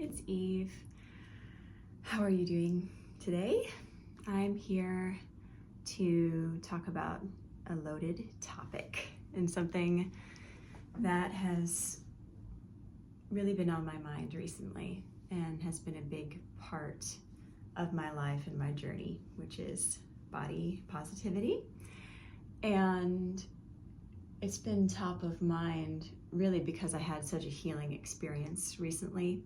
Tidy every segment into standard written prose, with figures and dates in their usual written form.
it's Eve. How are you doing today? I'm here to talk about a loaded topic and something that has really been on my mind recently and has been a big part of my life and my journey, which is body positivity. And it's been top of mind really because I had such a healing experience recently,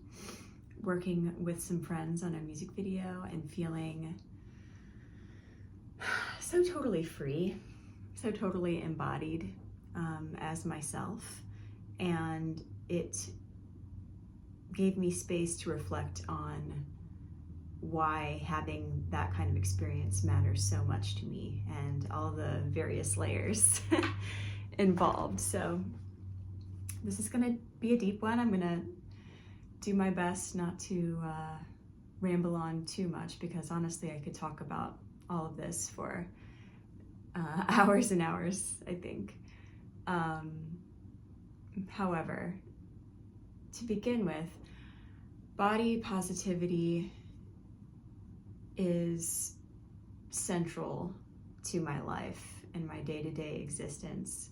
working with some friends on a music video and feeling so totally free, so totally embodied as myself. And it gave me space to reflect on why having that kind of experience matters so much to me and all the various layers involved. So this is gonna be a deep one. I'm gonna do my best not to ramble on too much, because honestly I could talk about all of this for hours and hours, I think. However, to begin with, body positivity is central to my life and my day-to-day existence,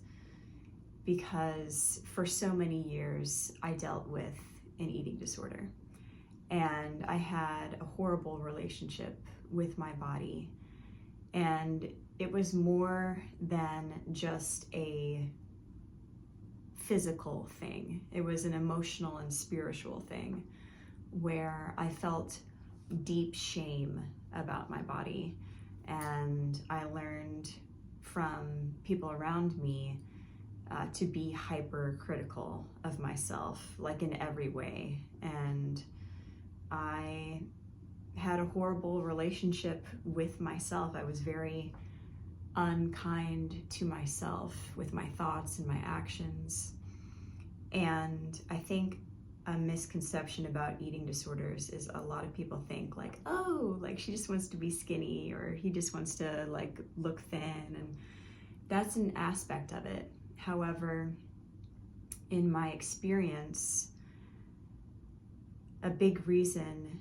because for so many years I dealt with an eating disorder, and I had a horrible relationship with my body, and it was more than just a physical thing. It was an emotional and spiritual thing where I felt deep shame about my body, and I learned from people around me to be hypercritical of myself, like in every way. And I had a horrible relationship with myself. I was very unkind to myself with my thoughts and my actions. And I think a misconception about eating disorders is a lot of people think like, oh, like she just wants to be skinny, or he just wants to like look thin, and that's an aspect of it. However, in my experience, a big reason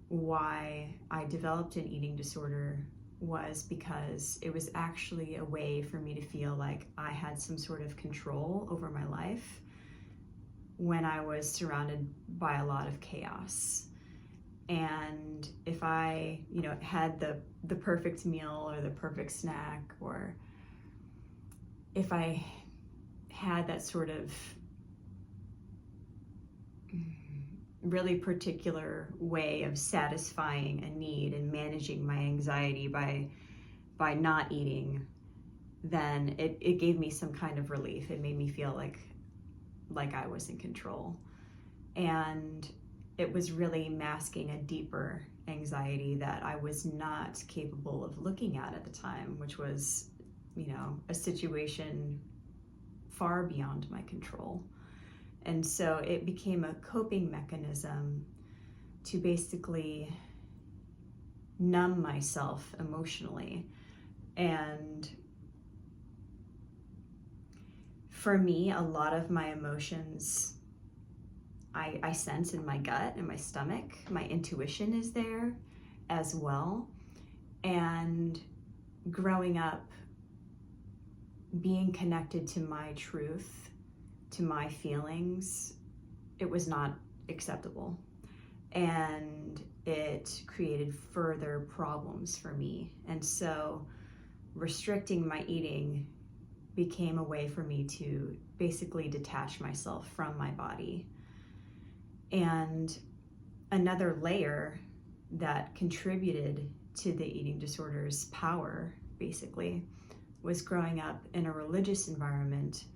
why I developed an eating disorder was because it was actually a way for me to feel like I had some sort of control over my life when I was surrounded by a lot of chaos. And if I, had the perfect meal or the perfect snack, or if I had that sort of really particular way of satisfying a need and managing my anxiety by not eating, then it gave me some kind of relief. It made me feel like I was in control. And it was really masking a deeper anxiety that I was not capable of looking at the time, which was, a situation far beyond my control. And so it became a coping mechanism to basically numb myself emotionally. And for me, a lot of my emotions I sense in my gut and my stomach. My intuition is there as well. And growing up, being connected to my truth, to my feelings, it was not acceptable. And it created further problems for me. And so restricting my eating became a way for me to basically detach myself from my body. And another layer that contributed to the eating disorder's power, basically, was growing up in a religious environment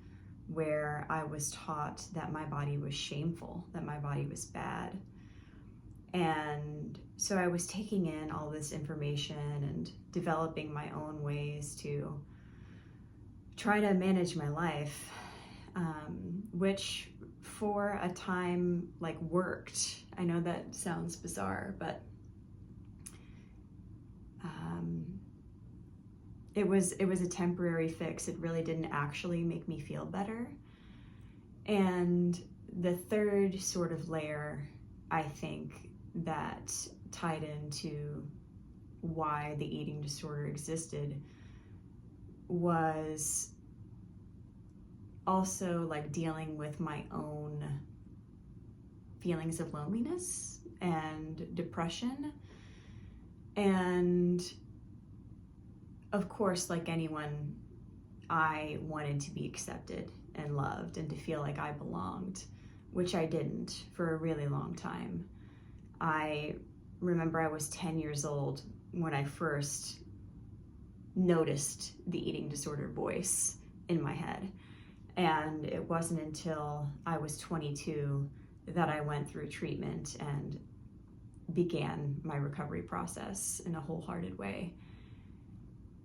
where I was taught that my body was shameful, that my body was bad. And so I was taking in all this information and developing my own ways to try to manage my life, which for a time worked. I know that sounds bizarre, but it was a temporary fix. It really didn't actually make me feel better. And the third sort of layer I think that tied into why the eating disorder existed was also like dealing with my own feelings of loneliness and depression. And of course, like anyone, I wanted to be accepted and loved and to feel like I belonged, which I didn't for a really long time. I remember I was 10 years old when I first noticed the eating disorder voice in my head. And it wasn't until I was 22 that I went through treatment and began my recovery process in a wholehearted way.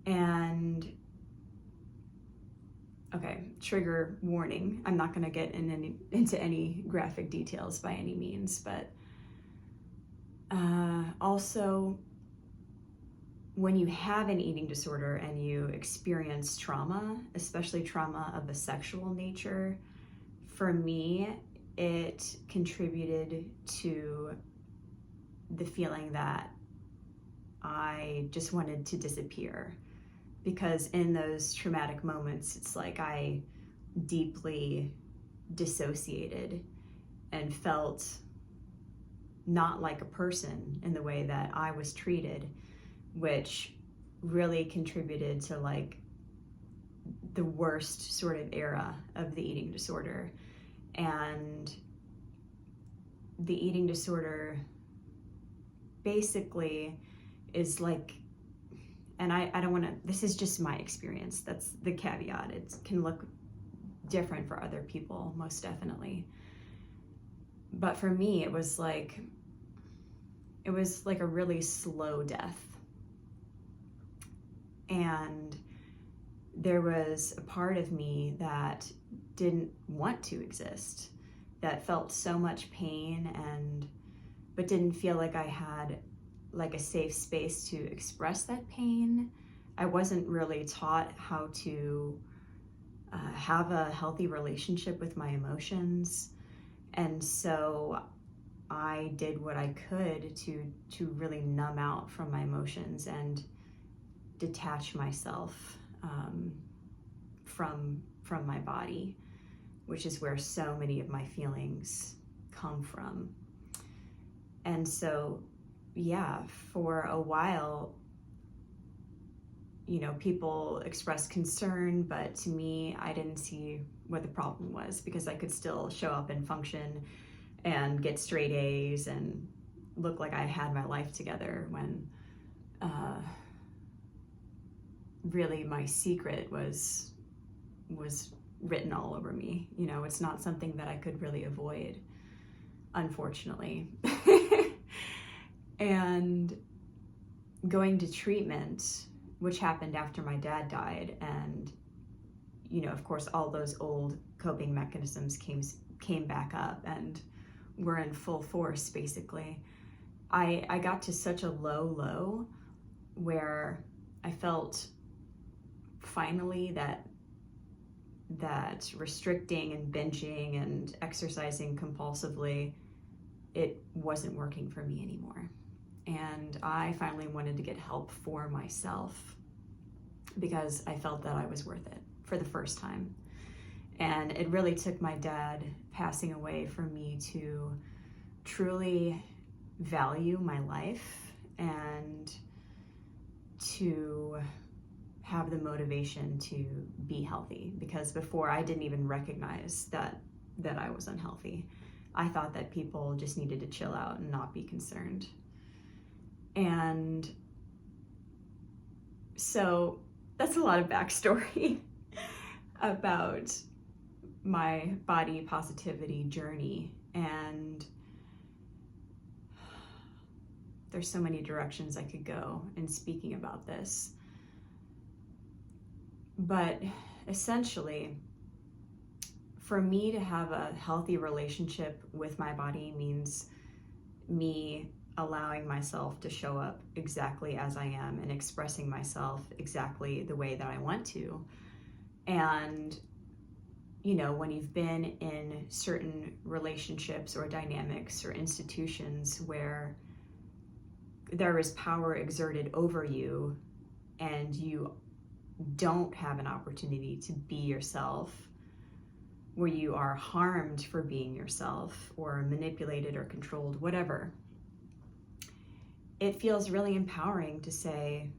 And okay, trigger warning. I'm not going to get into any graphic details by any means, but also when you have an eating disorder and you experience trauma, especially trauma of a sexual nature, for me, it contributed to the feeling that I just wanted to disappear. Because in those traumatic moments, it's like I deeply dissociated and felt not like a person in the way that I was treated, which really contributed to like the worst sort of era of the eating disorder. And the eating disorder basically is like, and I don't want to, this is just my experience. That's the caveat. It can look different for other people, most definitely. But for me, it was like a really slow death. And there was a part of me that didn't want to exist, that felt so much pain but didn't feel like I had like a safe space to express that pain. I wasn't really taught how to have a healthy relationship with my emotions. And so I did what I could to really numb out from my emotions and detach myself from my body, which is where so many of my feelings come from. And so, yeah, for a while, you know, people expressed concern, but to me, I didn't see what the problem was because I could still show up and function and get straight A's and look like I had my life together when really my secret was written all over me. You know, it's not something that I could really avoid, unfortunately. And going to treatment, which happened after my dad died, and, you know, of course, all those old coping mechanisms came back up and were in full force, basically. I got to such a low where I felt finally that restricting and binging and exercising compulsively, it wasn't working for me anymore. And I finally wanted to get help for myself because I felt that I was worth it for the first time. And it really took my dad passing away for me to truly value my life and to have the motivation to be healthy, because before I didn't even recognize that I was unhealthy. I thought that people just needed to chill out and not be concerned. And so that's a lot of backstory about my body positivity journey. And there's so many directions I could go in speaking about this. But essentially, for me to have a healthy relationship with my body means me allowing myself to show up exactly as I am and expressing myself exactly the way that I want to. And when you've been in certain relationships or dynamics or institutions where there is power exerted over you and you don't have an opportunity to be yourself, where you are harmed for being yourself or manipulated or controlled, whatever, it feels really empowering to say,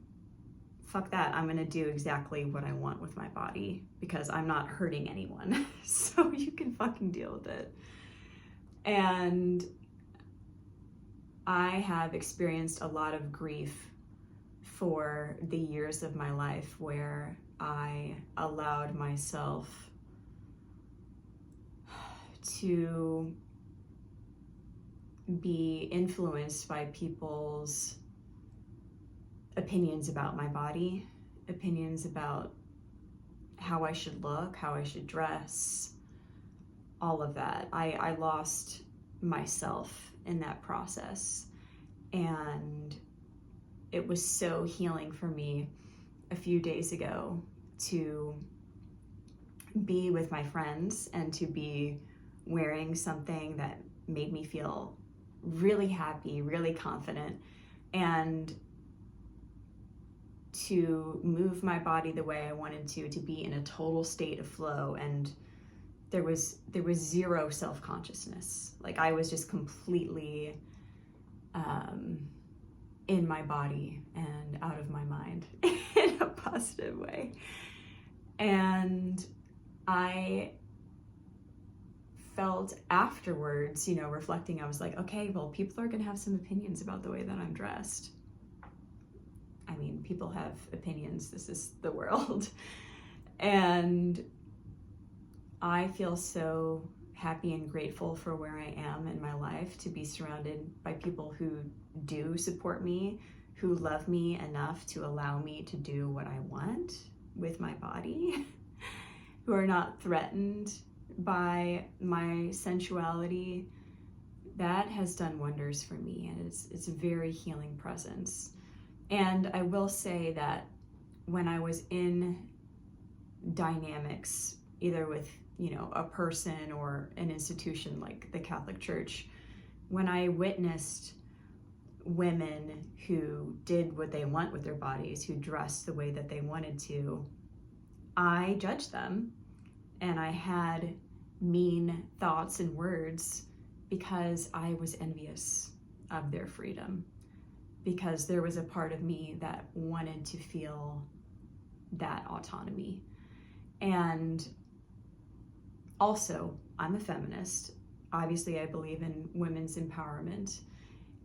fuck that, I'm gonna do exactly what I want with my body because I'm not hurting anyone. So you can fucking deal with it. And I have experienced a lot of grief for the years of my life where I allowed myself to be influenced by people's opinions about my body, opinions about how I should look, how I should dress, all of that. I lost myself in that process, and it was so healing for me a few days ago to be with my friends and to be wearing something that made me feel really happy, really confident, and to move my body the way I wanted to be in a total state of flow. And there was zero self-consciousness. Like, I was just completely in my body and out of my mind in a positive way. And I felt afterwards, reflecting, I was like, okay, well, people are gonna have some opinions about the way that I'm dressed. I mean, people have opinions. This is the world. And I feel so happy and grateful for where I am in my life, to be surrounded by people who do support me, who love me enough to allow me to do what I want with my body, who are not threatened by my sensuality. That has done wonders for me, and it's a very healing presence. And I will say that when I was in dynamics, either with a person or an institution like the Catholic Church, when I witnessed women who did what they want with their bodies, who dressed the way that they wanted to, I judged them, and I had mean thoughts and words because I was envious of their freedom, because there was a part of me that wanted to feel that autonomy. And also, I'm a feminist. Obviously, I believe in women's empowerment,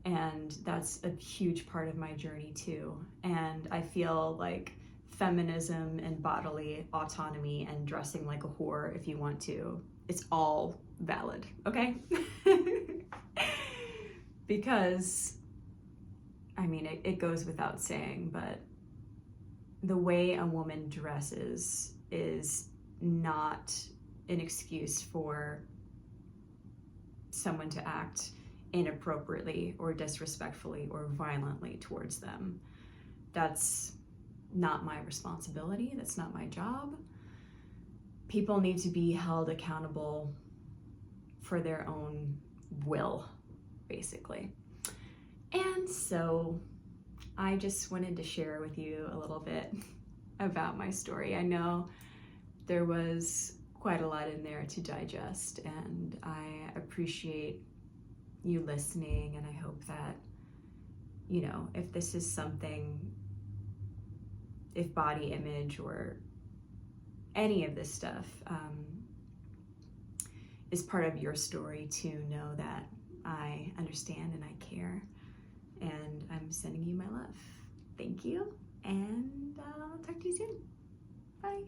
and that's a huge part of my journey too. And I feel like feminism and bodily autonomy and dressing like a whore if you want to, it's all valid, okay? Because, I mean, it goes without saying, but the way a woman dresses is not an excuse for someone to act inappropriately or disrespectfully or violently towards them. That's not my responsibility. That's not my job. People need to be held accountable for their own will, basically. And so I just wanted to share with you a little bit about my story. I know there was quite a lot in there to digest, and I appreciate you listening, and I hope that, if this is something, if body image or any of this stuff is part of your story, to know that I understand and I care, and I'm sending you my love. Thank you, and I'll talk to you soon. Bye.